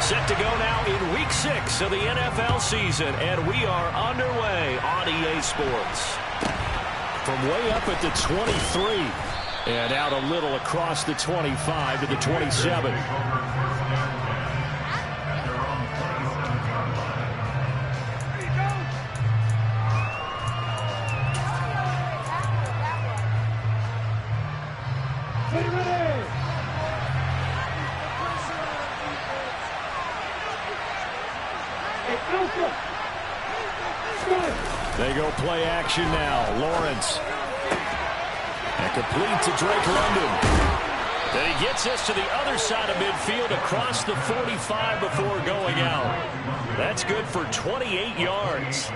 Set to go now in Week 6 of the NFL season, and we are underway on EA Sports. From way up at the 23, and out a little across the 25 to the 27. They go play action now. Lawrence. And complete to Drake London. Then he gets us to the other side of midfield across the 45 before going out. That's good for 28 yards.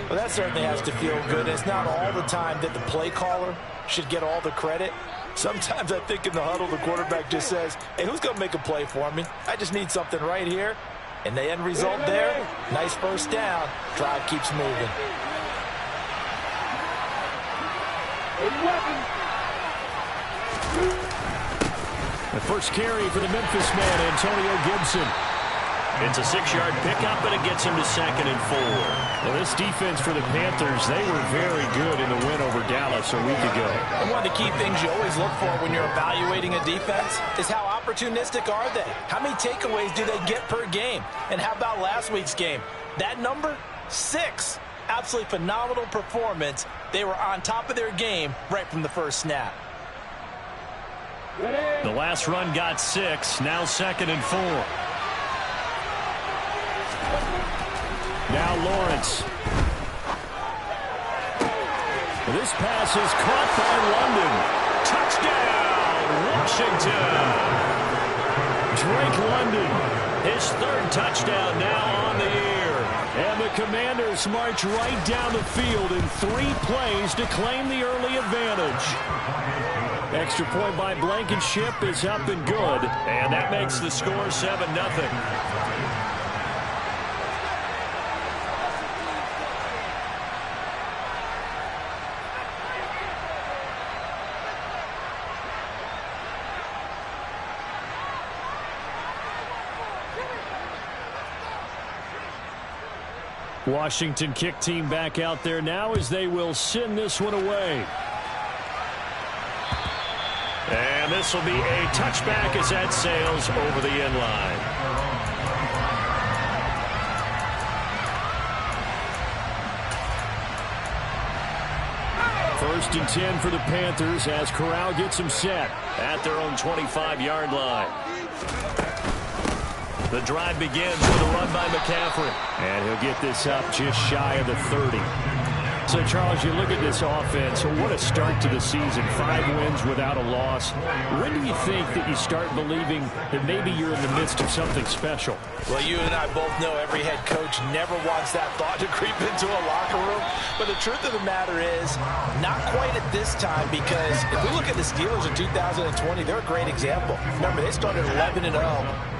Well, that certainly has to feel good. It's not all the time that the play caller should get all the credit. Sometimes I think in the huddle, the quarterback just says, hey, who's going to make a play for me? I just need something right here. And the end result there, nice first down. Drive keeps moving. The first carry for the Memphis man, Antonio Gibson. It's a 6-yard pickup, and it gets him to 2nd and 4. Well, this defense for the Panthers, they were very good in the win over Dallas a week ago. And one of the key things you always look for when you're evaluating a defense is how opportunistic are they? How many takeaways do they get per game? And how about last week's game? That number, 6. Absolutely phenomenal performance. They were on top of their game right from the first snap. The last run got 6, now 2nd and 4. Now Lawrence. This pass is caught by London. Touchdown, Washington. Drake London, his 3rd touchdown now on the year. And the Commanders march right down the field in 3 plays to claim the early advantage. Extra point by Blankenship is up and good. And that makes the score 7-0. Washington kick team back out there now as they will send this one away. And this will be a touchback as that sails over the end line. First and 10 for the Panthers as Corral gets them set at their own 25-yard line. The drive begins with a run by McCaffrey. And he'll get this up just shy of the 30. So, Charles, you look at this offense, what a start to the season. 5 wins without a loss. When do you think that you start believing that maybe you're in the midst of something special? Well, you and I both know every head coach never wants that thought to creep into a locker room. But the truth of the matter is, not quite at this time, because if we look at the Steelers in 2020, they're a great example. Remember, they started 11-0,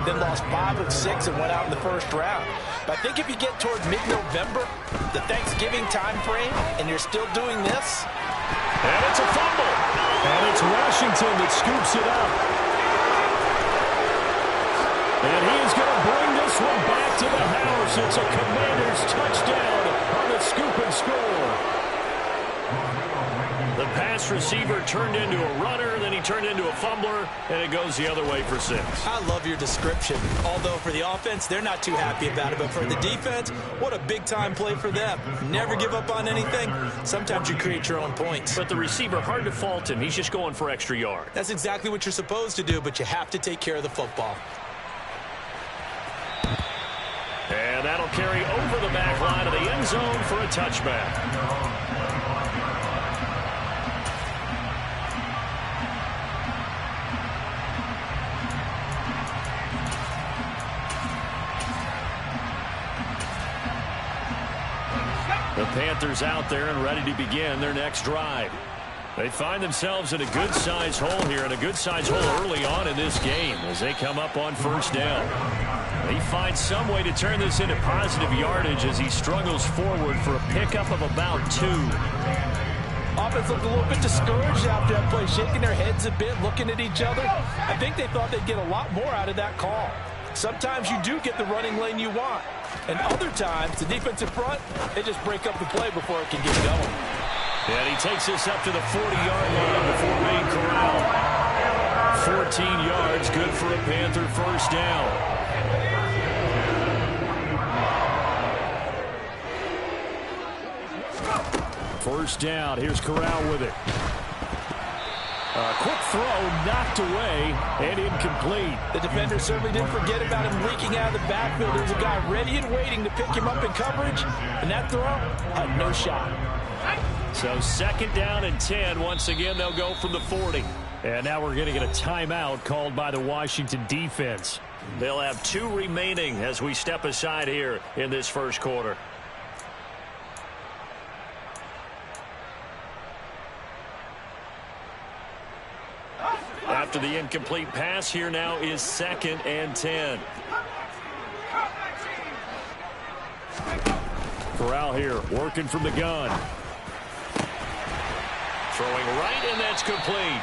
then lost 5 of 6 and went out in the first round. But I think if you get toward mid-November, the Thanksgiving time frame, and you're still doing this. And it's a fumble. And it's Washington that scoops it up. And he is going to bring this one back to the house. It's a Commanders touchdown on the scoop and score. The pass receiver turned into a runner, then he turned into a fumbler, and it goes the other way for 6. I love your description. Although for the offense, they're not too happy about it. But for the defense, what a big-time play for them. Never give up on anything. Sometimes you create your own points. But the receiver, hard to fault him. He's just going for extra yard. That's exactly what you're supposed to do, but you have to take care of the football. And that'll carry over the back line of the end zone for a touchback. The Panthers out there and ready to begin their next drive. They find themselves in a good-sized hole here, and a good-sized hole early on in this game as they come up on first down. He finds some way to turn this into positive yardage as he struggles forward for a pickup of about 2. Offense looked a little bit discouraged after that play, shaking their heads a bit, looking at each other. I think they thought they'd get a lot more out of that call. Sometimes you do get the running lane you want. And other times, the defensive front, they just break up the play before it can get going. And he takes this up to the 40-yard line before being corralled. 14 yards, good for a Panther first down. First down, here's Corral with it. A quick throw knocked away and incomplete. The defender certainly didn't forget about him leaking out of the backfield. There was a guy ready and waiting to pick him up in coverage, and that throw had no shot. So second down and 10. Once again, they'll go from the 40. And now we're going to get a timeout called by the Washington defense. They'll have 2 remaining as we step aside here in this first quarter. After the incomplete pass, here now is second and 10. Corral here, working from the gun. Throwing right, and that's complete.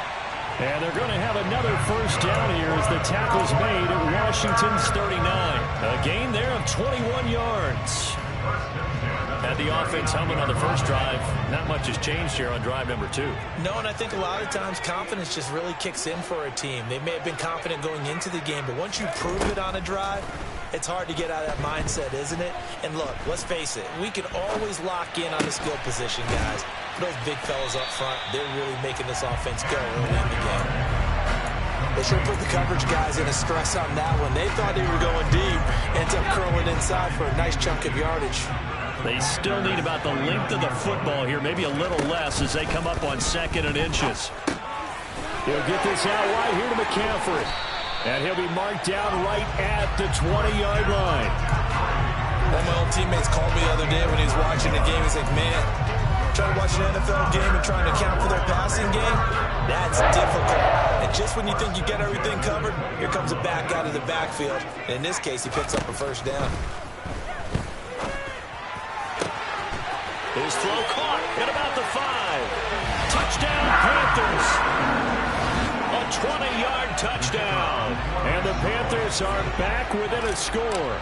And they're going to have another first down here as the tackle's made at Washington's 39. A gain there of 21 yards. Had the offense humming on the first drive. Not much has changed here on drive number 2. No, and I think a lot of times confidence just really kicks in for a team. They may have been confident going into the game, but once you prove it on a drive, it's hard to get out of that mindset, isn't it? And look, let's face it, we can always lock in on the skill position, guys. Those big fellas up front, they're really making this offense go early in the game. They sure put the coverage guys in a stress on that one. They thought they were going deep, ends up curling inside for a nice chunk of yardage. They still need about the length of the football here, maybe a little less as they come up on second and inches. He'll get this out wide here to McCaffrey. And he'll be marked down right at the 20-yard line. One of my old teammates called me the other day when he was watching the game. He's like, man, trying to watch an NFL game and trying to account for their passing game, that's difficult. And just when you think you get everything covered, here comes a back out of the backfield. And in this case, he picks up a first down. His throw caught at about the 5. Touchdown, Panthers. A 20-yard touchdown. And the Panthers are back within a score.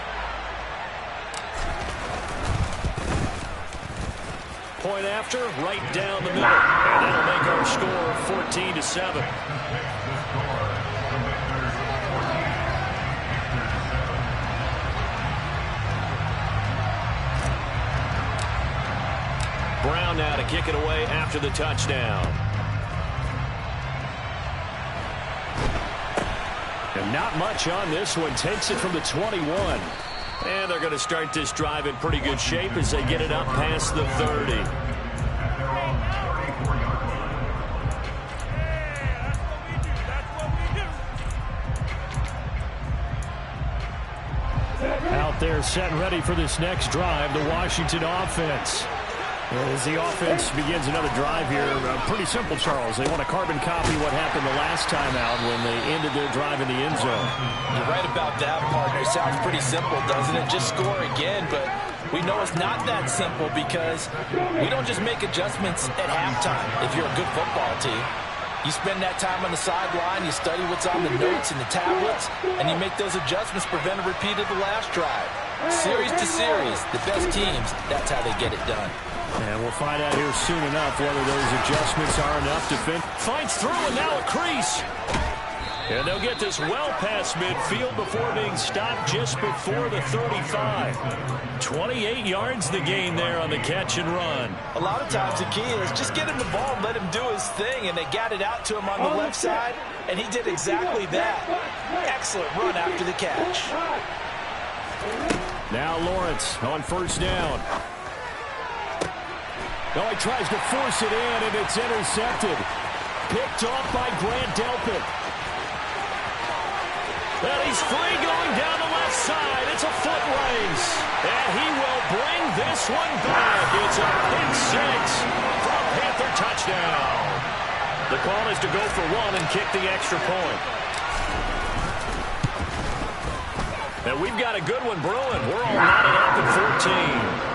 Point after, right down the middle. And that'll make our score 14-7. Brown now to kick it away after the touchdown. And not much on this one. Takes it from the 21. And they're going to start this drive in pretty good shape as they get it up past the 30. Out there set and ready for this next drive, the Washington offense. As the offense begins another drive here, pretty simple, Charles. They want to carbon copy what happened the last time out when they ended their drive in the end zone. You're right about that, partner. Sounds pretty simple, doesn't it? Just score again, but we know it's not that simple because we don't just make adjustments at halftime if you're a good football team. You spend that time on the sideline, you study what's on the notes and the tablets, and you make those adjustments, prevent a repeat of the last drive. Series to series, the best teams, that's how they get it done. And we'll find out here soon enough whether those adjustments are enough to finish. Finds through and now a crease. And they'll get this well past midfield before being stopped just before the 35. 28 yards the gain there on the catch and run. A lot of times the key is just get him the ball and let him do his thing, and they got it out to him on the left side, and he did exactly that. Excellent run after the catch. Now Lawrence on first down. No, he tries to force it in, and it's intercepted. Picked off by Grant Delpit. And he's free going down the left side. It's a foot race. And he will bring this one back. It's a pick six for a Panther touchdown. The call is to go for one and kick the extra point. And we've got a good one brewing. We're all knotted up at 14.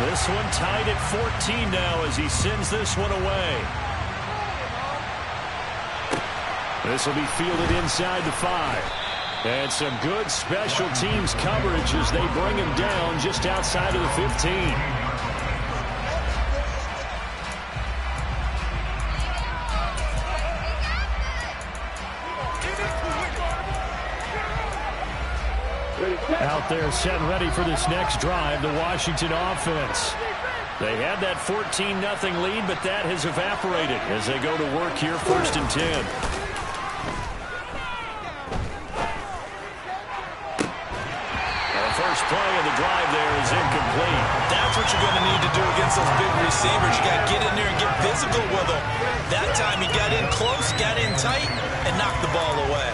This one tied at 14 now as he sends this one away. This will be fielded inside the 5. And some good special teams coverage as they bring him down just outside of the 15. Out there set ready for this next drive, the Washington offense. They had that 14-0 lead, but that has evaporated as they go to work here 1st and 10. First play of the drive there is incomplete. That's what you're going to need to do against those big receivers. You got to get in there and get physical with them. That time he got in close, got in tight, and knocked the ball away.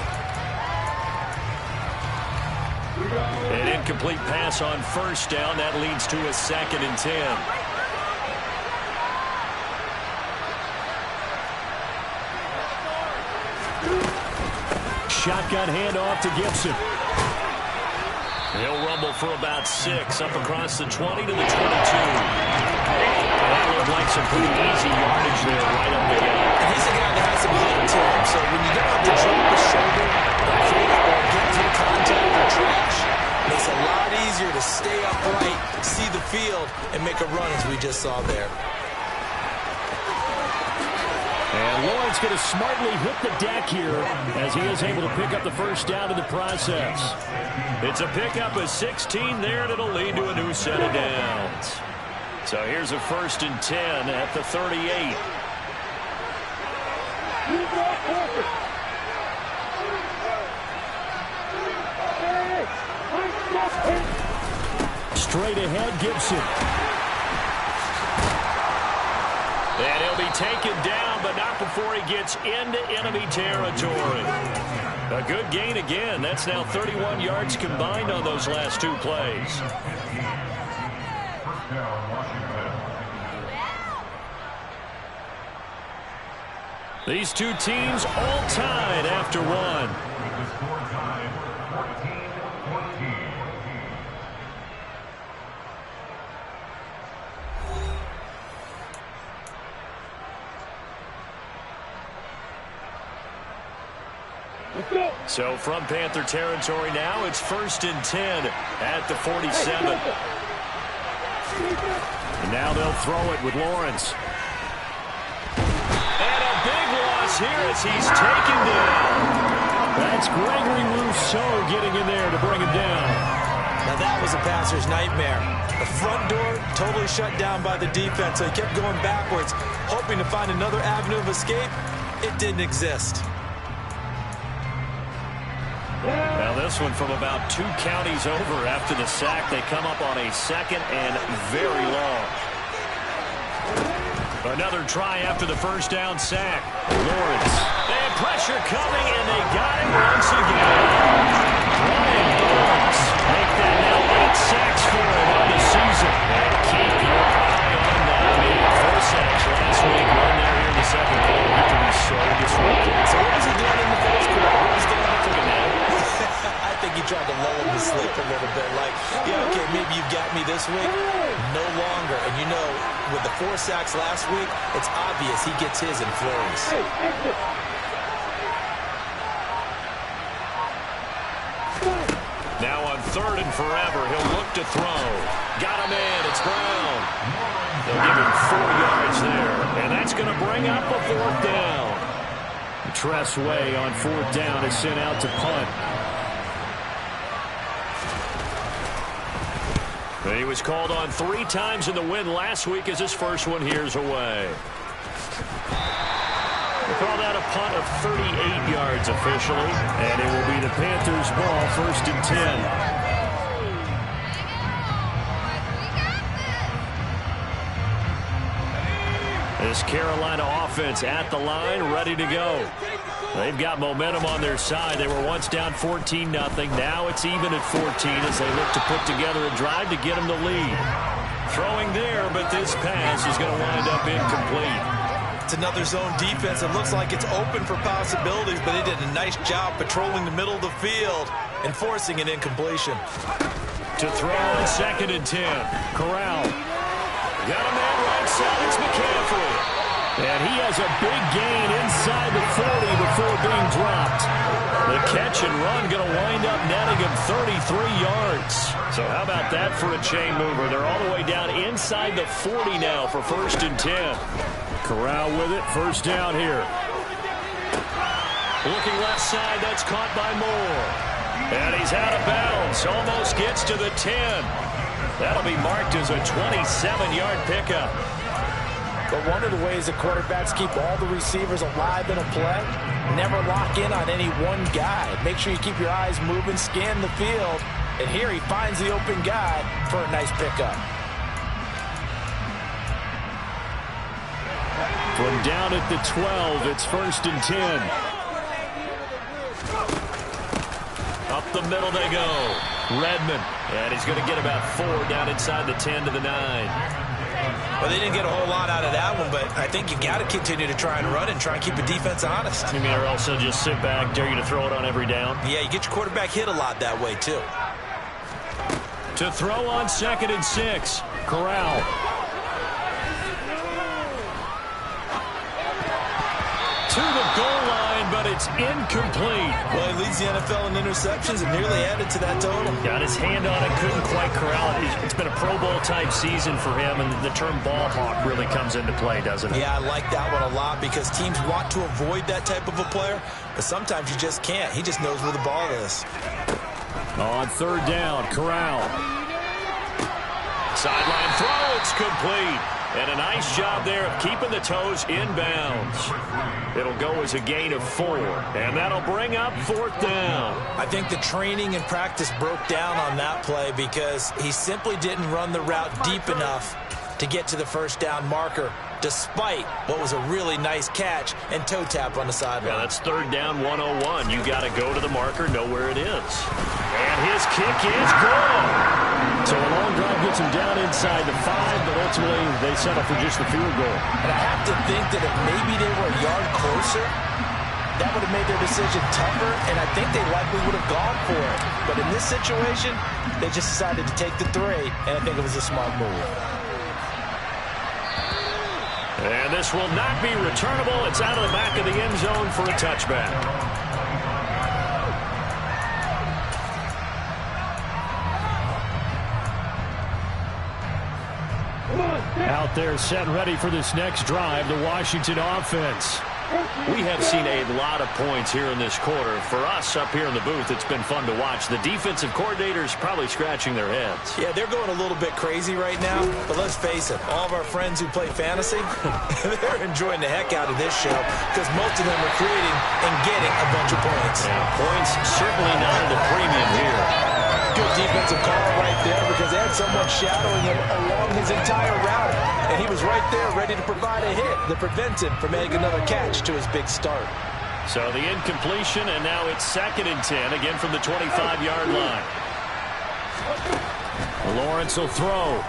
An incomplete pass on 1st down. That leads to a 2nd and 10. Shotgun handoff to Gibson. He'll rumble for about 6, up across the 20 to the 22. That looked like some pretty easy yardage there right up the gut. And he's a guy that has some height to him, so when you don't have to drop the shoulder or get through contact or trash, it's a lot easier to stay upright, see the field, and make a run as we just saw there. And Lawrence going to smartly hit the deck here as he is able to pick up the 1st down in the process. It's a pickup of 16 there, and it'll lead to a new set of downs. So here's a 1st and 10 at the 38. Straight ahead, Gibson. And he'll be taken down, but not before he gets into enemy territory. A good gain again. That's now 31 yards combined on those last 2 plays. These two teams all tied after 1. So from Panther territory now, it's 1st and 10 at the 47. And now they'll throw it with Lawrence. And a big loss here as he's taken down. That's Gregory Rousseau getting in there to bring him down. Now that was a passer's nightmare. The front door totally shut down by the defense, so he kept going backwards, hoping to find another avenue of escape. It didn't exist. Now this one from about 2 counties over after the sack. They come up on a 2nd and very long. Another try after the 1st down sack. Lawrence. They had pressure coming, and they got him once again. Brian Lawrence make that now 8 sacks for him on the season. And keep your eye on that. I mean, 4 sacks last week, 1 there here in the 2nd quarter. He can be so disruptive. So what was he doing in the 1st quarter? What was going on? Took a nap. I think he tried to lull him to sleep a little bit. Like, yeah, okay, maybe you got me this week. No longer. And you know, with the 4 sacks last week, it's obvious he gets his in flurries. Now on 3rd and forever, he'll look to throw. Got him in. It's Brown. They'll give him 4 yards there. And that's going to bring up a 4th down. Tress Way on 4th down is sent out to punt. He was called on 3 times in the win last week as his first one here's away. They call that a punt of 38 yards officially, and it will be the Panthers' ball, 1st and 10. This Carolina offense at the line, ready to go. They've got momentum on their side. They were once down 14-0. Now it's even at 14 as they look to put together a drive to get them the lead. Throwing there, but this pass is going to wind up incomplete. It's another zone defense. It looks like it's open for possibilities, but they did a nice job patrolling the middle of the field and forcing an incompletion. To throw on 2nd and 10. Corral. Got a man right side. It's McCaffrey. And he has a big gain inside the 40 before being catch and run going to wind up netting him 33 yards. So how about that for a chain mover? They're all the way down inside the 40 now for 1st and 10. Corral with it. First down here. Looking left side. That's caught by Moore. And he's out of bounds. Almost gets to the 10. That'll be marked as a 27-yard pickup. But one of the ways that quarterbacks keep all the receivers alive in a play, never lock in on any one guy. Make sure you keep your eyes moving, scan the field. And here he finds the open guy for a nice pickup. From down at the 12, it's 1st and 10. Up the middle they go. Redmond. And he's going to get about 4 down inside the 10 to the 9. Well, they didn't get a whole lot out of that one, but I think you got to continue to try and run and try and keep the defense honest. You mean or also just sit back, dare you to throw it on every down? Yeah, you get your quarterback hit a lot that way, too. To throw on 2nd and 6. Corral. To the goal line, but it's incomplete. Well, he leads the NFL in interceptions and nearly added to that total. Got his hand on it, couldn't quite corral it. It's been a Pro Bowl type season for him, and the term ball hawk really comes into play, doesn't it? Yeah, I like that one a lot because teams want to avoid that type of a player, but sometimes you just can't. He just knows where the ball is. On 3rd down, Corral. Sideline throw, it's complete. And a nice job there of keeping the toes inbounds. It'll go as a gain of 4. And that'll bring up 4th down. I think the training and practice broke down on that play because he simply didn't run the route deep enough to get to the 1st down marker, despite what was a really nice catch and toe tap on the sideline. Yeah, that's 3rd down 101. You got to go to the marker, know where it is. And his kick is good. So a long drive gets him down inside the 5, but ultimately they settle for just the field goal. And I have to think that if maybe they were a yard closer, that would have made their decision tougher, and I think they likely would have gone for it. But in this situation, they just decided to take the 3, and I think it was a smart move. And this will not be returnable. It's out of the back of the end zone for a touchback. Out there set ready for this next drive, the Washington offense. We have seen a lot of points here in this quarter. For us up here in the booth, it's been fun to watch. The defensive coordinators probably scratching their heads. Yeah, they're going a little bit crazy right now, but let's face it, all of our friends who play fantasy, they're enjoying the heck out of this show because most of them are creating and getting a bunch of points. Yeah, points certainly not at the premium here. Good defensive call right there because they had someone shadowing him along his entire route, and he was right there ready to provide a hit that prevents him from making another catch to his big start. So the incompletion, and now it's 2nd and 10, again from the 25-yard line. Lawrence will throw.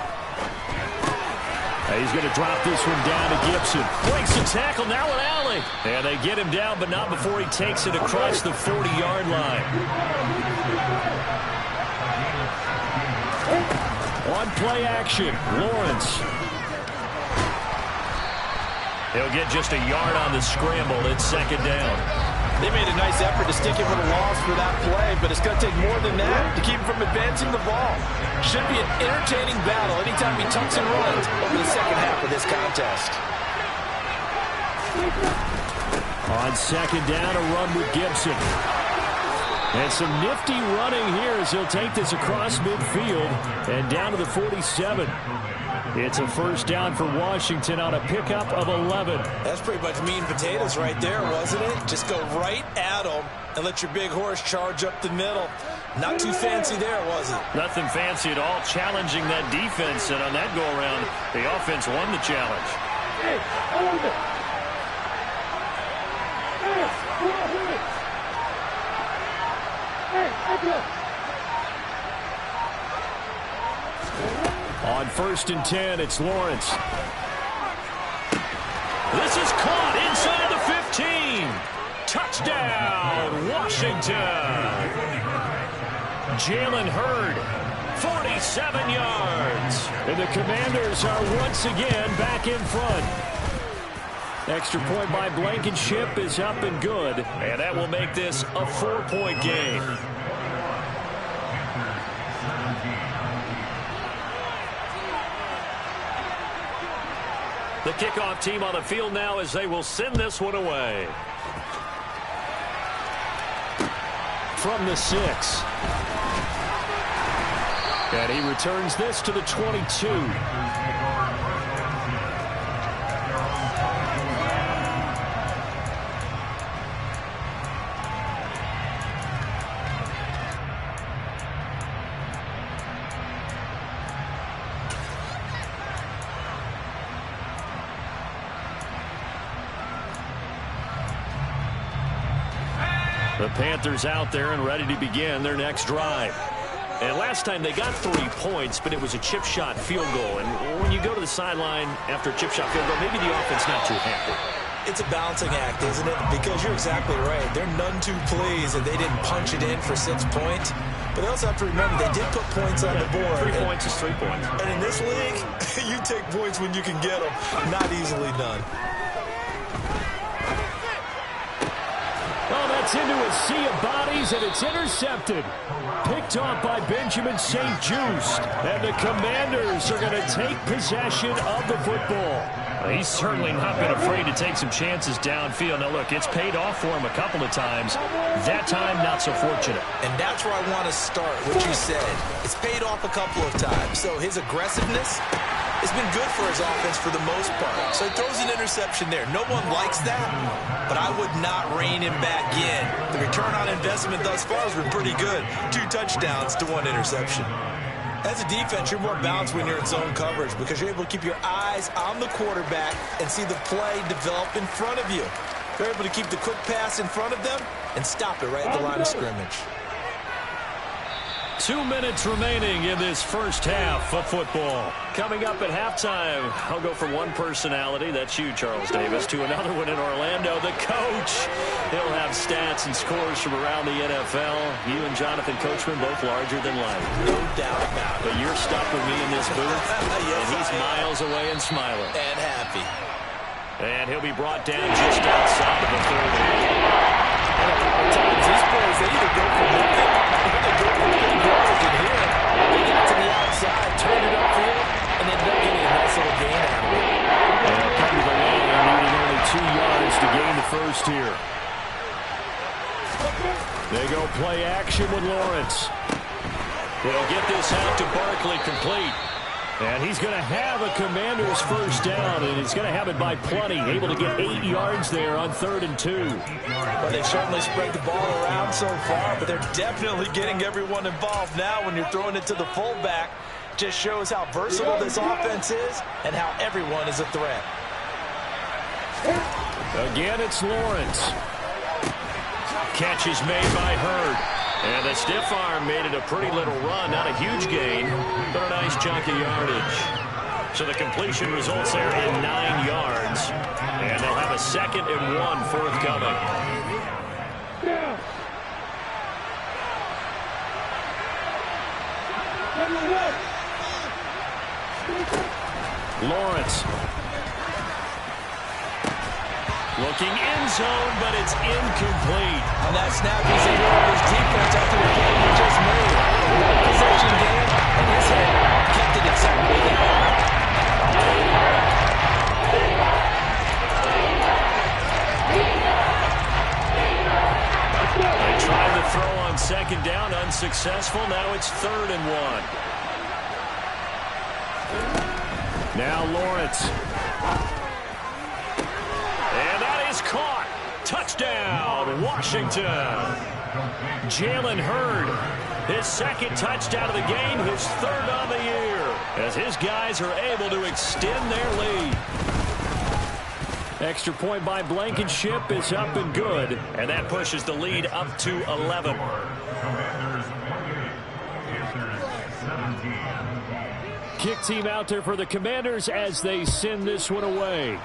He's going to drop this one down to Gibson. Breaks the tackle, now an alley. And they get him down, but not before he takes it across the 40-yard line. On play action, Lawrence. He'll get just a yard on the scramble. It's 2nd down. They made a nice effort to stick him with a loss for that play, but it's going to take more than that to keep him from advancing the ball. Should be an entertaining battle anytime he tucks and runs over the second half of this contest. On 2nd down, a run with Gibson. And some nifty running here as he'll take this across midfield and down to the 47. It's a 1st down for Washington on a pickup of 11. That's pretty much meat and potatoes right there, wasn't it? Just go right at them and let your big horse charge up the middle. Not too fancy there, was it? Nothing fancy at all, challenging that defense. And on that go-around, the offense won the challenge. On 1st and 10, it's Lawrence. This is caught inside the 15. Touchdown, Washington. Jalen Hurd, 47 yards. And the Commanders are once again back in front. Extra point by Blankenship is up and good. And that will make this a 4-point game. The kickoff team on the field now as they will send this one away. From the 6. And he returns this to the 22. The Panthers out there and ready to begin their next drive. And last time they got 3 points, but it was a chip shot field goal. And when you go to the sideline after a chip shot field goal, maybe the offense not too happy. It's a balancing act, isn't it? Because you're exactly right. They're none too pleased that they didn't punch it in for 6 points. But they also have to remember they did put points on the board. 3 points is 3 points. And in this league, you take points when you can get them. Not easily done. Oh, that's into a sea of bodies, and it's intercepted. Picked off by Benjamin St. Just. And the Commanders are going to take possession of the football. He's certainly not been afraid to take some chances downfield. Now, look, it's paid off for him a couple of times. That time, not so fortunate. And that's where I want to start, what you said. It's paid off a couple of times. So his aggressiveness has been good for his offense for the most part. So he throws an interception there. No one likes that, but I would not rein him back in. The return on investment thus far has been pretty good. 2 touchdowns to 1 interception. As a defense, you're more balanced when you're in zone coverage because you're able to keep your eyes on the quarterback and see the play develop in front of you. They're able to keep the quick pass in front of them and stop it right at the line of scrimmage. 2 minutes remaining in this first half of football. Coming up at halftime, I'll go from one personality, that's you, Charles Davis, to another one in Orlando, the coach. He'll have stats and scores from around the NFL. You and Jonathan Coachman both larger than life. No doubt about it. But you're stuck with me in this booth, yes, and he's miles away and smiling. And happy. And he'll be brought down just outside of the 30. And a couple of times, these plays, they either go for nothing or they go for big yards in here. They got to the outside, turned it upfield, and ended up getting a nice little gain out of it. And come to the line, needing only 2 yards to gain the first here. They go play action with Lawrence. He'll get this out to Barkley complete. And he's going to have a Commander's first down, and he's going to have it by plenty. Able to get 8 yards there on 3rd and 2. Well, they've certainly spread the ball around so far, but they're definitely getting everyone involved now when you're throwing it to the fullback. Just shows how versatile this offense is and how everyone is a threat. Again, it's Lawrence. Catch is made by Hurd. And the stiff arm made it a pretty little run. Not a huge gain, but a nice chunk of yardage. So the completion results there in 9 yards. And they'll have a 2nd and 1 forthcoming. Lawrence. Looking end zone, but it's incomplete. On that snap, he's a hero of his defense after the play he just made. One possession game, and his head kept it exactly there. They tried to throw on 2nd down, unsuccessful. Now it's 3rd and 1. Now Lawrence. Caught. Touchdown, Washington. Jalen Hurd, his 2nd touchdown of the game, his 3rd on the year, as his guys are able to extend their lead. Extra point by Blankenship is up and good, and that pushes the lead up to 11. Kick team out there for the Commanders as they send this one away.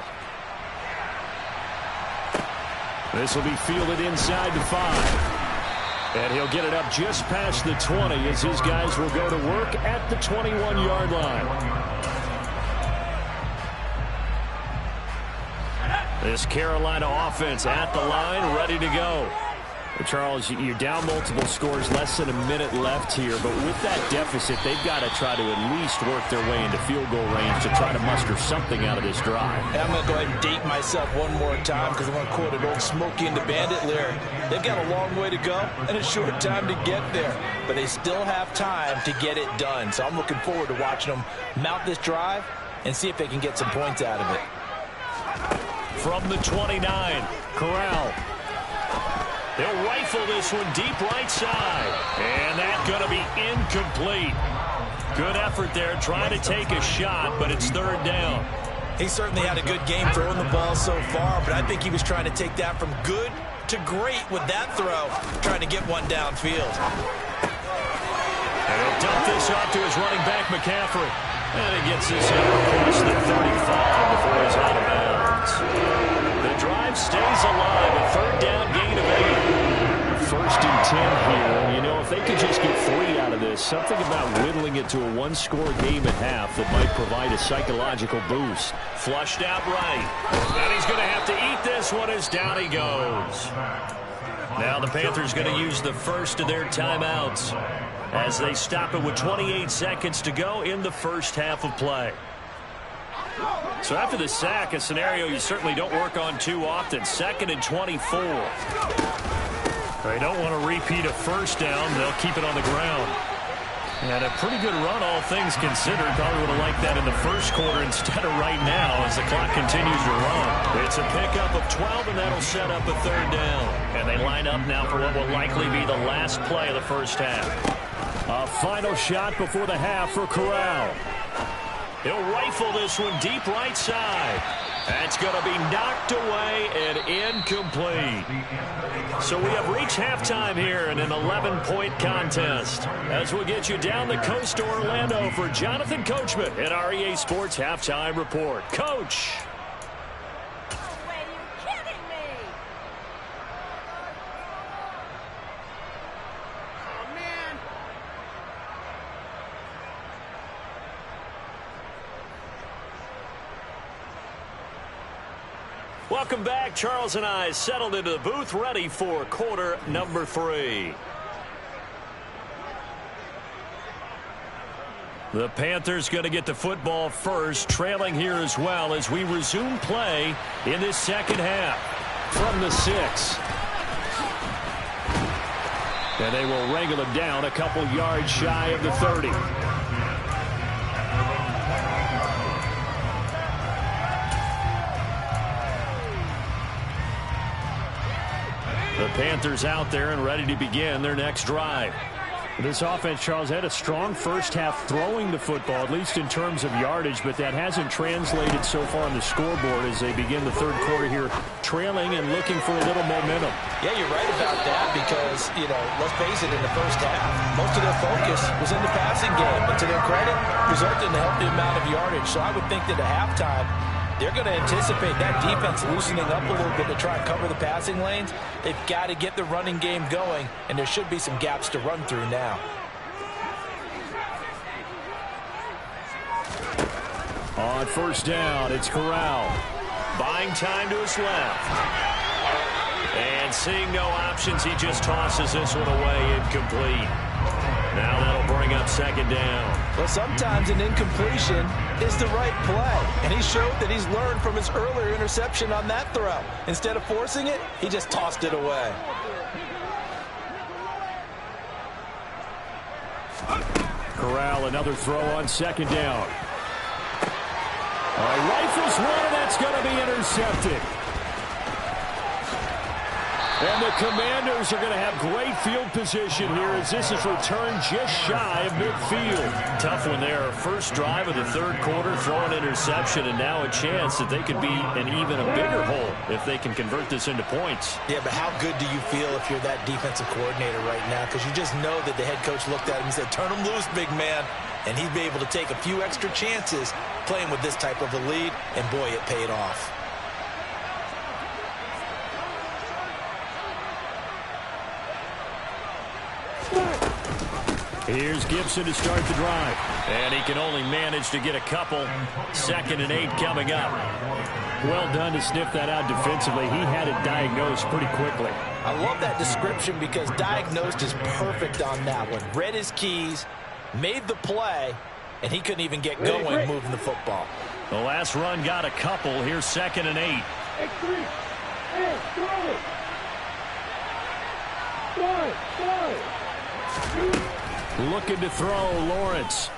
This will be fielded inside the 5. And he'll get it up just past the 20 as his guys will go to work at the 21-yard line. This Carolina offense at the line, ready to go. Charles, you're down multiple scores, less than a minute left here, but with that deficit, they've got to try to at least work their way into field goal range to try to muster something out of this drive. And I'm going to go ahead and date myself one more time because I'm going to quote an old Smokey and the Bandit lyric. They've got a long way to go and a short time to get there, but they still have time to get it done. So I'm looking forward to watching them mount this drive and see if they can get some points out of it. From the 29, Corral. They'll rifle this one deep right side. And that's going to be incomplete. Good effort there, trying to take a shot, but it's third down. He certainly had a good game throwing the ball so far, but I think he was trying to take that from good to great with that throw, trying to get one downfield. And he'll dump this off to his running back, McCaffrey. And he gets this out across the 35 before he's out of bounds. The drive stays alive. A third down gain of 8. First and 10 here. You know, if they could just get 3 out of this, something about whittling it to a one-score game at half that might provide a psychological boost. Flushed out right. And he's going to have to eat this one as down he goes. Now the Panthers going to use the first of their timeouts as they stop it with 28 seconds to go in the first half of play. So after the sack, a scenario you certainly don't work on too often. 2nd and 24. They don't want to repeat a first down. They'll keep it on the ground. And a pretty good run, all things considered. Probably would have liked that in the first quarter instead of right now as the clock continues to run. It's a pickup of 12, and that'll set up a third down. And they line up now for what will likely be the last play of the first half. A final shot before the half for Corral. He'll rifle this one deep right side. That's going to be knocked away and incomplete. So we have reached halftime here in an 11-point contest. As we'll get you down the coast to Orlando for Jonathan Coachman at our EA Sports Halftime Report. Coach. Welcome back. Charles and I settled into the booth, ready for quarter number 3. The Panthers going to get the football first, trailing here as well as we resume play in this second half. From the 6. And they will wrangle him down a couple yards shy of the 30. The Panthers out there and ready to begin their next drive. This offense, Charles, had a strong first half throwing the football, at least in terms of yardage, but that hasn't translated so far on the scoreboard as they begin the third quarter here, trailing and looking for a little momentum. Yeah, you're right about that because, you know, let's face it, in the first half, most of their focus was in the passing game. But to their credit, resulted in a healthy amount of yardage. So I would think that at halftime, they're going to anticipate that defense loosening up a little bit to try and cover the passing lanes. They've got to get the running game going, and there should be some gaps to run through now. On first down, it's Corral. Buying time to his left. And seeing no options, he just tosses this one away incomplete. Now that'll bring up second down. Well, sometimes an incompletion is the right play. And he showed that he's learned from his earlier interception on that throw. Instead of forcing it, he just tossed it away. Corral, another throw on second down. Rifles one, and that's going to be intercepted. And the Commanders are going to have great field position here as this is returned just shy of midfield. Tough one there. First drive of the third quarter, throw an interception, and now a chance that they could be in even a bigger hole if they can convert this into points. Yeah, but how good do you feel if you're that defensive coordinator right now? Because you just know that the head coach looked at him and said, turn him loose, big man. And he'd be able to take a few extra chances playing with this type of a lead, and boy, it paid off. Here's Gibson to start the drive. And he can only manage to get a couple. 2nd and 8 coming up. Well done to sniff that out defensively. He had it diagnosed pretty quickly. I love that description because diagnosed is perfect on that one. Read his keys, made the play, and he couldn't even get going moving the football. The last run got a couple. Here's 2nd and 8. Looking to throw, Lawrence.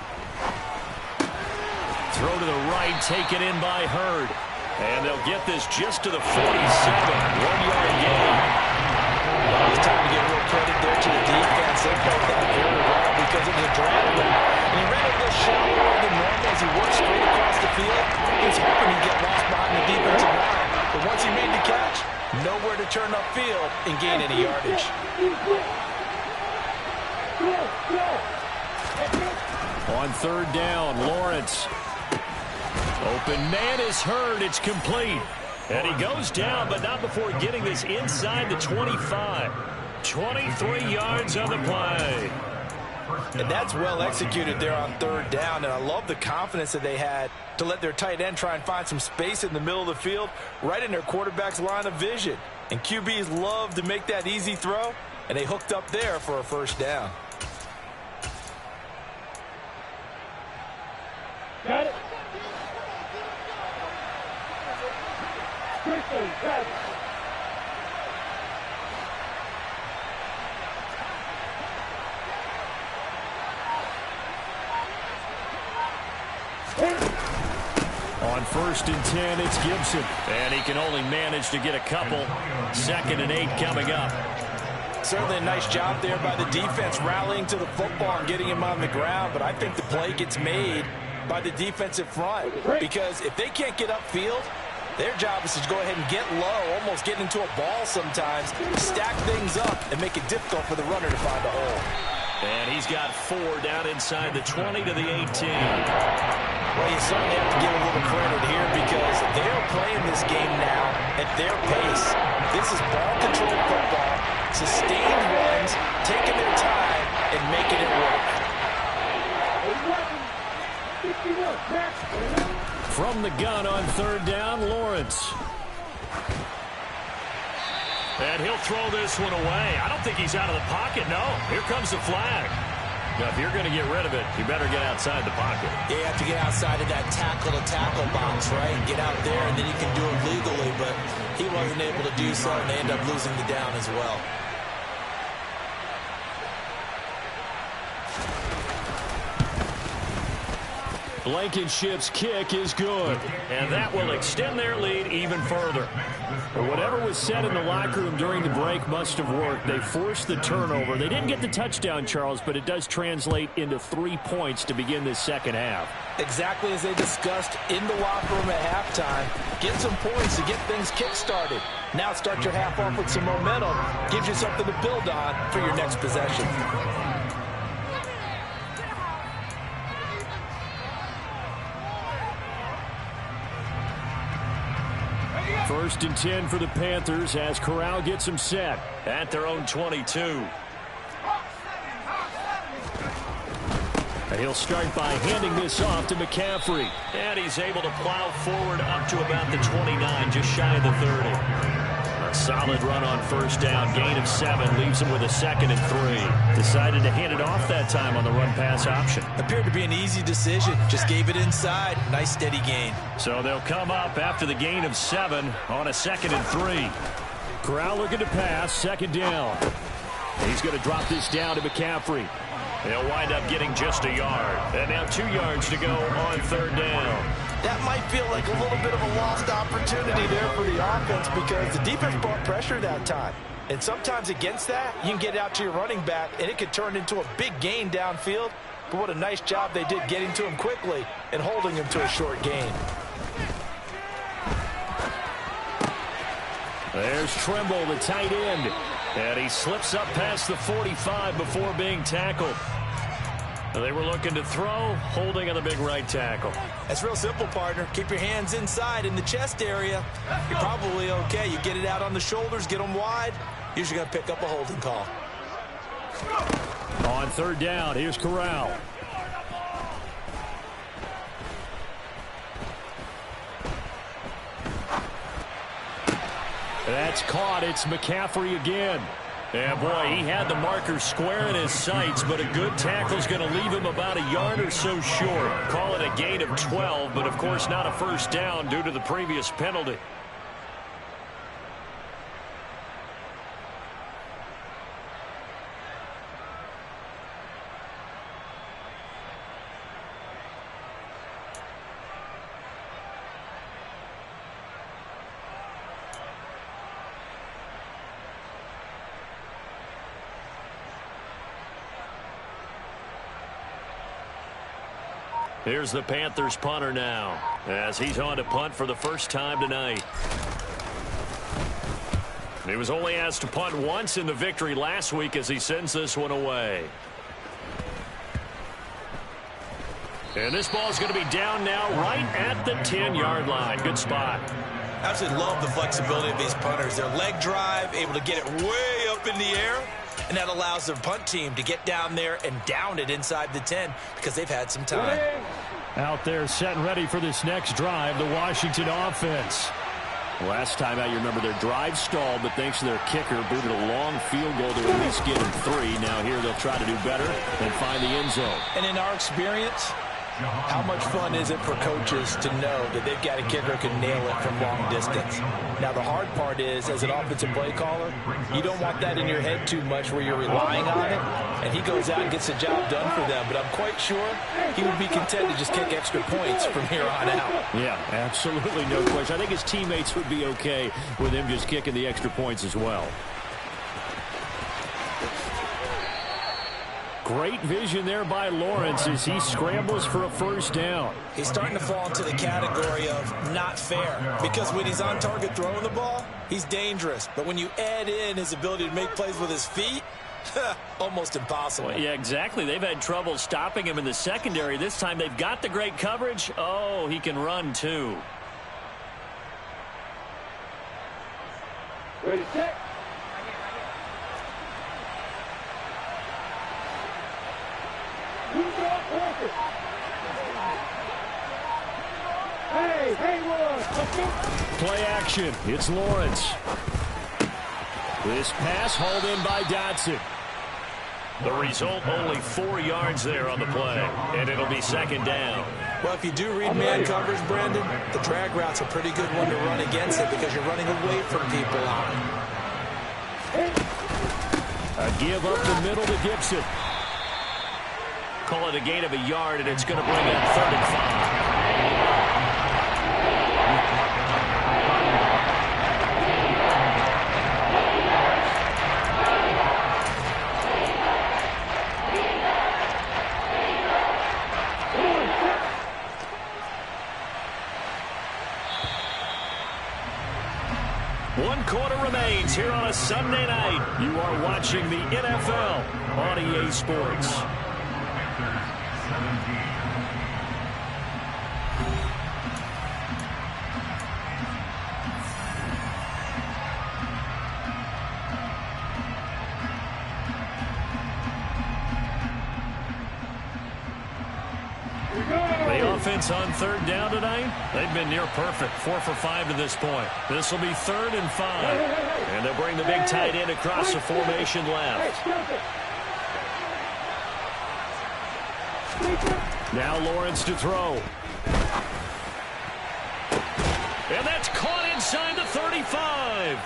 Throw to the right, taken in by Hurd. And they'll get this just to the 47. 1-yard gain. Well, it's time to give a little credit there to the defense. They played that very well because it was a drag route. And he ran a little shallower than normal as he worked straight across the field. He was hoping he'd get lost behind the defensive line. But once he made the catch, nowhere to turn upfield and gain any yardage. On 3rd down, Lawrence. Open man is Hurd. It's complete. And he goes down, but not before getting this inside the 25. 23 yards on the play. And that's well executed there on 3rd down. And I love the confidence that they had to let their tight end try and find some space in the middle of the field, right in their quarterback's line of vision. And QBs love to make that easy throw, and they hooked up there for a 1st down. Got it. On 1st and 10, it's Gibson. And he can only manage to get a couple. 2nd and 8 coming up. Certainly a nice job there by the defense rallying to the football and getting him on the ground. But I think the play gets made by the defensive front. Because if they can't get upfield, their job is to go ahead and get low, almost get into a ball sometimes, stack things up, and make it difficult for the runner to find a hole. And he's got 4 down inside the 20 to the 18. Well, you certainly have to give a little credit here because they're playing this game now at their pace. This is ball-controlled football, sustained runs, taking their time, and making it work. From the gun on 3rd down, Lawrence. And he'll throw this one away. I don't think he's out of the pocket, no. Here comes the flag. Now, if you're going to get rid of it, you better get outside the pocket. Yeah, you have to get outside of that tackle-to-tackle box, right? Get out there, and then you can do it legally, but he wasn't able to do so, and they end up losing the down as well. Blankenship's kick is good, and that will extend their lead even further. But whatever was said in the locker room during the break must have worked. They forced the turnover. They didn't get the touchdown, Charles, but it does translate into 3 points to begin this 2nd half. Exactly as they discussed in the locker room at halftime. Get some points to get things kick-started. Now start your half off with some momentum. Gives you something to build on for your next possession. 1st and 10 for the Panthers as Corral gets them set at their own 22. And he'll start by handing this off to McCaffrey. And he's able to plow forward up to about the 29, just shy of the 30. A solid run on 1st down, gain of 7, leaves him with a 2nd and 3. Decided to hand it off that time on the run-pass option. Appeared to be an easy decision. Just gave it inside. Nice steady gain. So they'll come up after the gain of 7 on a 2nd and 3. Corral looking to pass, 2nd down. He's going to drop this down to McCaffrey. They'll wind up getting just a yard. And now 2 yards to go on 3rd down. That might feel like a little bit of a lost opportunity there for the offense because the defense brought pressure that time. And sometimes against that, you can get it out to your running back, and it could turn into a big gain downfield. But what a nice job they did getting to him quickly and holding him to a short gain. There's Trimble, the tight end. And he slips up past the 45 before being tackled. They were looking to throw, holding on the big right tackle. That's real simple, partner. Keep your hands inside in the chest area. You're probably okay. You get it out on the shoulders, get them wide. Usually going to pick up a holding call. On third down, here's Corral. That's caught. It's McCaffrey again. Yeah, boy, he had the marker square in his sights, but a good tackle's going to leave him about a yard or so short. Call it a gain of 12, but of course not a first down due to the previous penalty. Here's the Panthers punter now, as he's on to punt for the first time tonight. He was only asked to punt once in the victory last week as he sends this one away. And this ball's going to be down now right at the 10-yard line. Good spot. I absolutely love the flexibility of these punters. Their leg drive, able to get it way up in the air, and that allows their punt team to get down there and down it inside the 10 because they've had some time. Out there set and ready for this next drive, the Washington offense. Last time out, you remember their drive stalled, but thanks to their kicker, booted a long field goal to at least get them 3. Now here they'll try to do better and find the end zone. And in our experience, how much fun is it for coaches to know that they've got a kicker who can nail it from long distance? Now, the hard part is, as an offensive play caller, you don't want that in your head too much where you're relying on it, and he goes out and gets the job done for them. But I'm quite sure he would be content to just kick extra points from here on out. Yeah, absolutely no question. I think his teammates would be okay with him just kicking the extra points as well. Great vision there by Lawrence as he scrambles for a first down. He's starting to fall into the category of not fair because when he's on target throwing the ball, he's dangerous. But when you add in his ability to make plays with his feet, almost impossible. Well, yeah, exactly. They've had trouble stopping him in the secondary. This time they've got the great coverage. Oh, he can run too. Ready, set. Play action. It's Lawrence. This pass hauled in by Dotson. The result, only 4 yards there on the play, and it'll be second down. Well, if you do read man coverage, Brandon, the drag route's a pretty good one to run against it because you're running away from people on it. A give up the middle to Gibson. Call it a gain of a yard, and it's going to bring in 3rd and 5. One quarter remains here on a Sunday night. You are watching the NFL on EA Sports. The offense on 3rd down tonight, they've been near perfect. 4 for 5 to this point. This will be 3rd and 5. And they'll bring the big tight end across the formation left. Now Lawrence to throw. And that's caught inside the 35.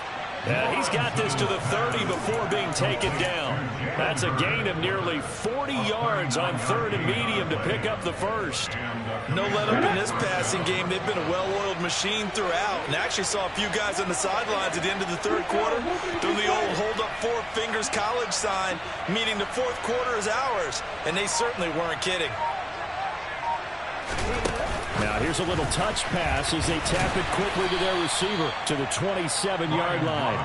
Yeah, he's got this to the 30 before being taken down. That's a gain of nearly 40 yards on 3rd and medium to pick up the first. No let up in this passing game. They've been a well-oiled machine throughout. And actually saw a few guys on the sidelines at the end of the 3rd quarter doing the old hold up 4 fingers college sign, meaning the 4th quarter is ours. And they certainly weren't kidding. Now here's a little touch pass as they tap it quickly to their receiver to the 27-yard line.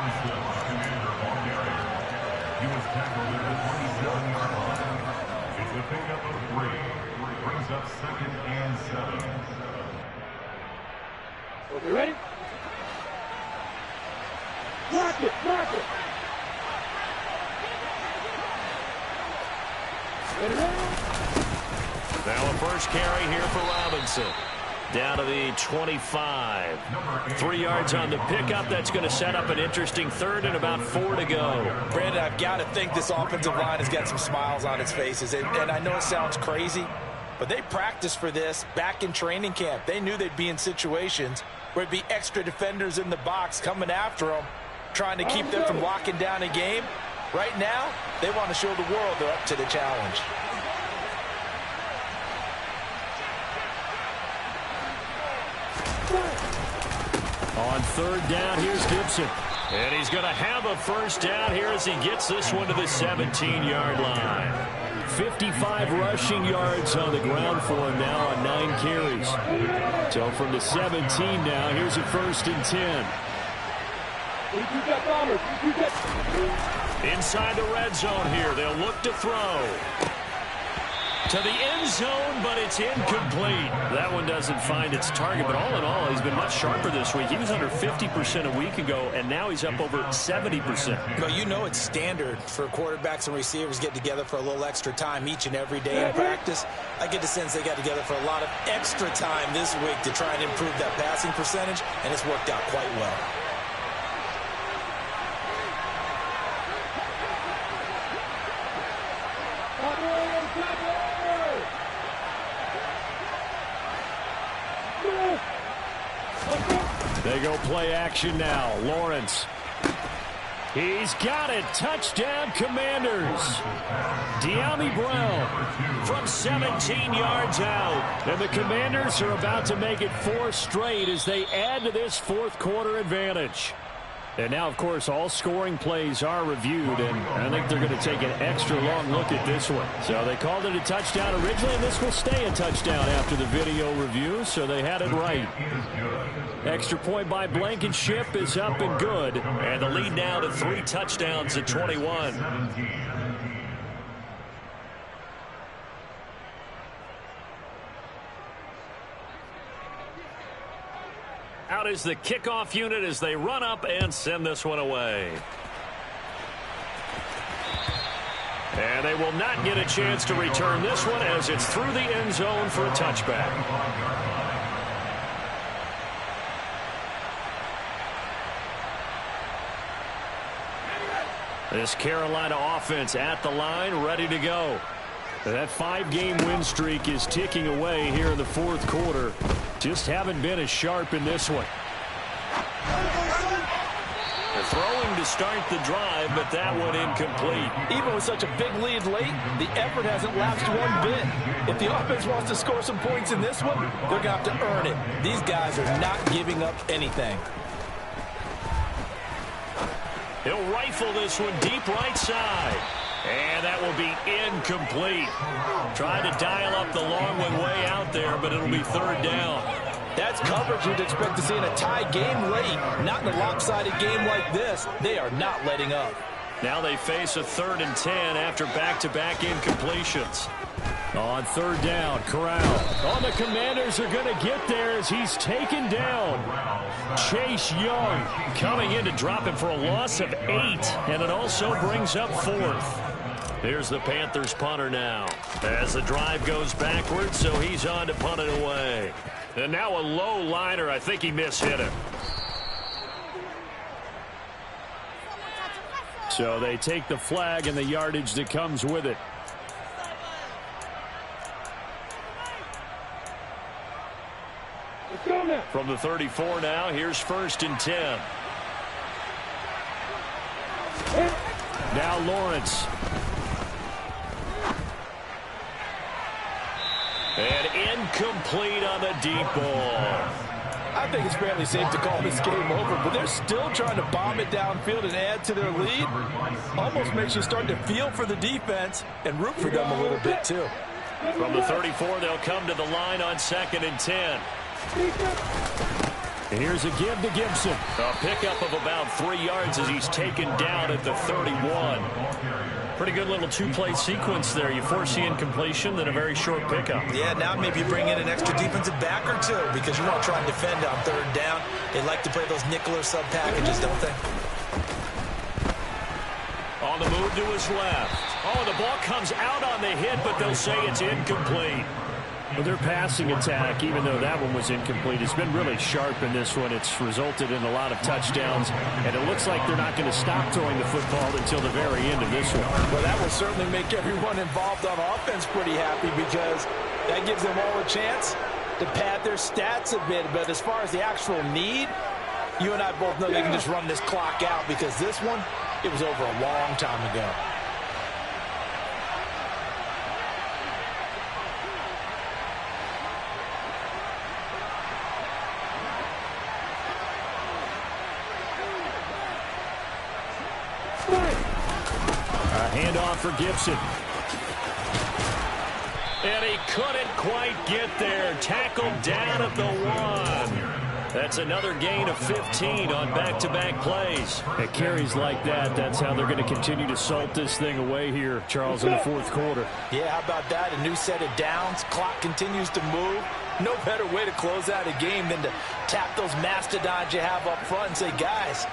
It's a pickup of 3. Brings up 2nd and 7. Okay, ready? Mark it, mark it. Now a first carry here for Robinson. Down to the 25. 3 yards on the pickup. That's going to set up an interesting third and about 4 to go. Brandon, I've got to think this offensive line has got some smiles on its faces. And I know it sounds crazy, but they practiced for this back in training camp. They knew they'd be in situations where it'd be extra defenders in the box coming after them, trying to keep them from locking down a game. Right now, they want to show the world they're up to the challenge. On third down, here's Gibson. And he's going to have a first down here as he gets this one to the 17-yard line. 55 rushing yards on the ground for him now on 9 carries. So from the 17 now, here's a first and 10. Inside the red zone here, they'll look to throw. To the end zone, but it's incomplete. That one doesn't find its target, but all in all, he's been much sharper this week. He was under 50% a week ago, and now he's up over 70%. Well, you know it's standard for quarterbacks and receivers get together for a little extra time each and every day in practice. I get the sense they got together for a lot of extra time this week to try and improve that passing percentage, and it's worked out quite well. They go play action now. Lawrence. He's got it. Touchdown, Commanders. De'Ami Brown from 17 yards out. And the Commanders are about to make it 4 straight as they add to this fourth quarter advantage. And now, of course, all scoring plays are reviewed, and I think they're going to take an extra long look at this one. So they called it a touchdown originally, and this will stay a touchdown after the video review, so they had it right. Extra point by Blankenship is up and good, and the lead now to 3 touchdowns at 21. Out is the kickoff unit as they run up and send this one away. And they will not get a chance to return this one as it's through the end zone for a touchback. This Carolina offense at the line, ready to go. That 5-game win streak is ticking away here in the fourth quarter. Just haven't been as sharp in this one. They're throwing to start the drive, but that one incomplete. Even with such a big lead late, the effort hasn't lapsed one bit. If the offense wants to score some points in this one, they're going to have to earn it. These guys are not giving up anything. He'll rifle this one deep right side. And that will be incomplete. Trying to dial up the long one way out there, but it'll be third down. That's coverage you'd expect to see in a tie game late. Not in a lopsided game like this. They are not letting up. Now they face a 3rd and 10 after back-to-back incompletions. On third down, Corral. Oh, the Commanders are going to get there as he's taken down. Chase Young coming in to drop him for a loss of 8, and it also brings up 4th. Here's the Panthers punter now as the drive goes backwards, so he's on to punt it away. And now a low liner. I think he mishit it. So they take the flag and the yardage that comes with it. From the 34 now, here's 1st and 10. Now Lawrence. And incomplete on the deep ball. I think it's fairly safe to call this game over, but they're still trying to bomb it downfield and add to their lead. Almost makes you start to feel for the defense and root for them a little bit, too. From the 34, they'll come to the line on 2nd and 10. And here's a give to Gibson. A pickup of about 3 yards as he's taken down at the 31. Pretty good little 2-play sequence there. You force the incompletion, then a very short pickup. Yeah, now maybe you bring in an extra defensive back or two because you want to try and defend on 3rd down. They like to play those nickel or sub packages, don't they? On the move to his left. Oh, the ball comes out on the hit, but they'll say it's incomplete. Well, their passing attack, even though that one was incomplete, has been really sharp in this one. It's resulted in a lot of touchdowns, and it looks like they're not going to stop throwing the football until the very end of this one. Well, that will certainly make everyone involved on offense pretty happy because that gives them all a chance to pad their stats a bit. But as far as the actual need, you and I both know they can just run this clock out because this one, it was over a long time ago. Handoff for Gibson. And he couldn't quite get there. Tackled down at the 1. That's another gain of 15 on back-to-back plays. At carries like that, that's how they're going to continue to salt this thing away here, Charles, in the fourth quarter. Yeah, how about that? A new set of downs. Clock continues to move. No better way to close out a game than to tap those mastodons you have up front and say, guys,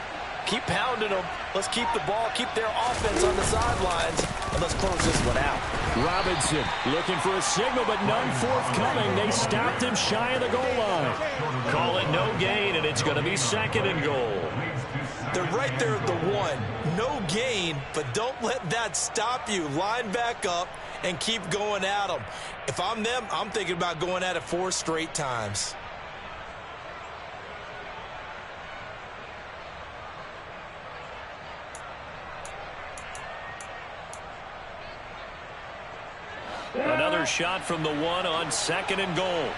keep pounding them. Let's keep the ball, keep their offense on the sidelines, and let's close this one out. Robinson looking for a signal, but none forthcoming. They stopped him shy of the goal line. Call it no gain, and it's going to be 2nd and goal. They're right there at the 1. No gain, but don't let that stop you. Line back up and keep going at them. If I'm them, I'm thinking about going at it 4 straight times. Another shot from the 1 on 2nd and goal.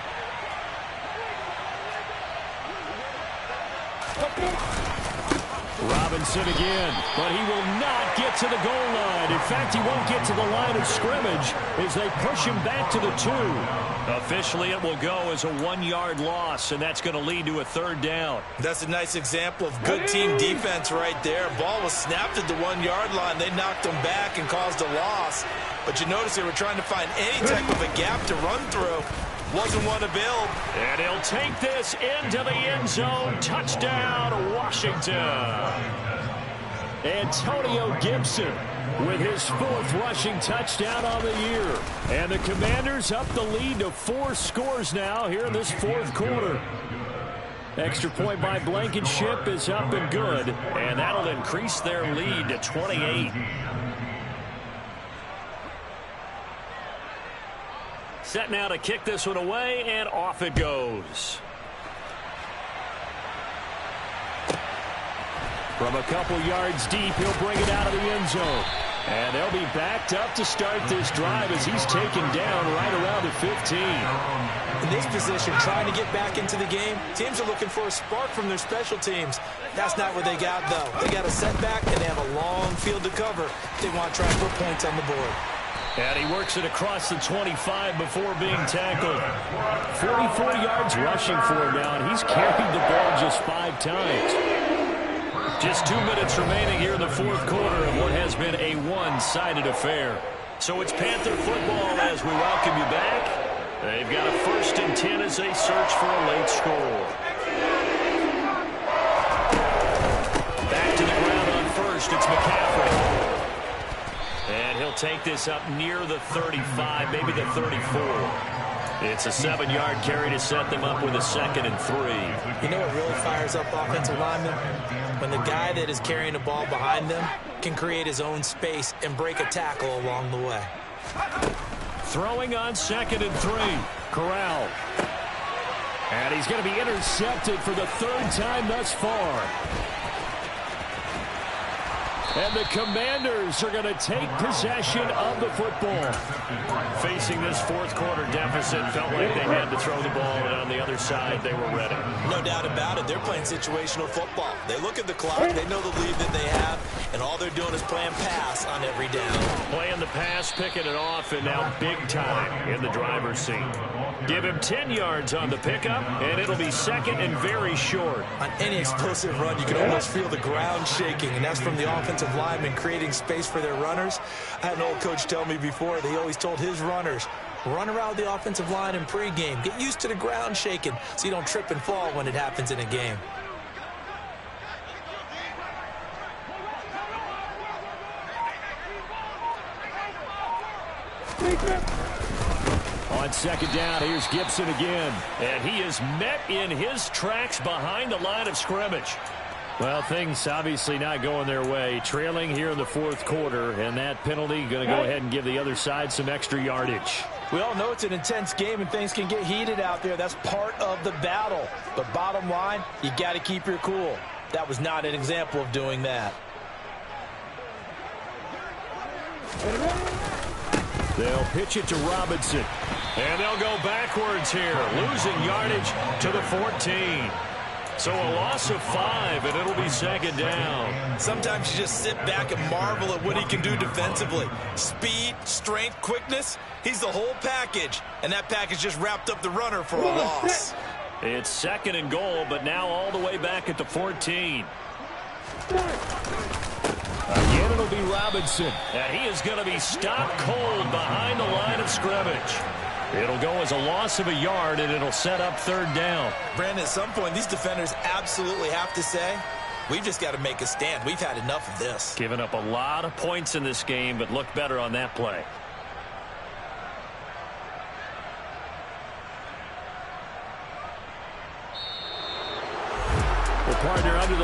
Robinson again, but he will not get to the goal line. In fact, he won't get to the line of scrimmage as they push him back to the 2. Officially, it will go as a 1-yard loss, and that's going to lead to a 3rd down. That's a nice example of good team defense right there. Ball was snapped at the 1-yard line. They knocked him back and caused a loss. But you notice they were trying to find any type of a gap to run through. Wasn't one to build. And he'll take this into the end zone. Touchdown, Washington. Antonio Gibson with his 4th rushing touchdown on the year. And the Commanders up the lead to 4 scores now here in this 4th quarter. Extra point by Blankenship is up and good. And that'll increase their lead to 28. Set now to kick this one away, and off it goes. From a couple yards deep, he'll bring it out of the end zone. And they'll be backed up to start this drive as he's taken down right around the 15. In this position, trying to get back into the game, teams are looking for a spark from their special teams. That's not what they got, though. They got a setback, and they have a long field to cover. They want to try and put points on the board. And he works it across the 25 before being tackled. 44 yards rushing for him now, and he's carried the ball just 5 times. Just 2 minutes remaining here in the 4th quarter of what has been a one-sided affair. So it's Panther football as we welcome you back. They've got a 1st and 10 as they search for a late score. Back to the ground on 1st, it's McCaffrey. And he'll take this up near the 35, maybe the 34. It's a 7-yard carry to set them up with a 2nd and 3. You know what really fires up offensive linemen? When the guy that is carrying the ball behind them can create his own space and break a tackle along the way. Throwing on 2nd and 3. Corral. And he's going to be intercepted for the 3rd time thus far. And the Commanders are going to take possession of the football. Facing this 4th quarter deficit, felt like they had to throw the ball, and on the other side, they were ready. No doubt about it. They're playing situational football. They look at the clock, they know the lead that they have, and all they're doing is playing pass on every down. Playing the pass, picking it off, and now big time in the driver's seat. Give him 10 yards on the pickup, and it'll be 2nd and very short. On any explosive run, you can almost feel the ground shaking, and that's from the offensive linemen creating space for their runners. I had an old coach tell me before, they always told his runners, run around the offensive line in pregame. Get used to the ground shaking so you don't trip and fall when it happens in a game. On second down, here's Gibson again. And he is met in his tracks behind the line of scrimmage. Well, things obviously not going their way. Trailing here in the fourth quarter, and that penalty going to go ahead and give the other side some extra yardage. We all know it's an intense game and things can get heated out there. That's part of the battle. But bottom line, you got to keep your cool. That was not an example of doing that. They'll pitch it to Robinson. And they'll go backwards here, losing yardage to the 14. So a loss of 5, and it'll be second down. Sometimes you just sit back and marvel at what he can do defensively. Speed, strength, quickness, he's the whole package. And that package just wrapped up the runner for a loss. It's second and goal, but now all the way back at the 14. Again, it'll be Robinson. And he is going to be stopped cold behind the line of scrimmage. It'll go as a loss of a yard, and it'll set up third down. Brandon, at some point, these defenders absolutely have to say, we've just got to make a stand. We've had enough of this. Giving up a lot of points in this game, but look better on that play. Well, partner, under the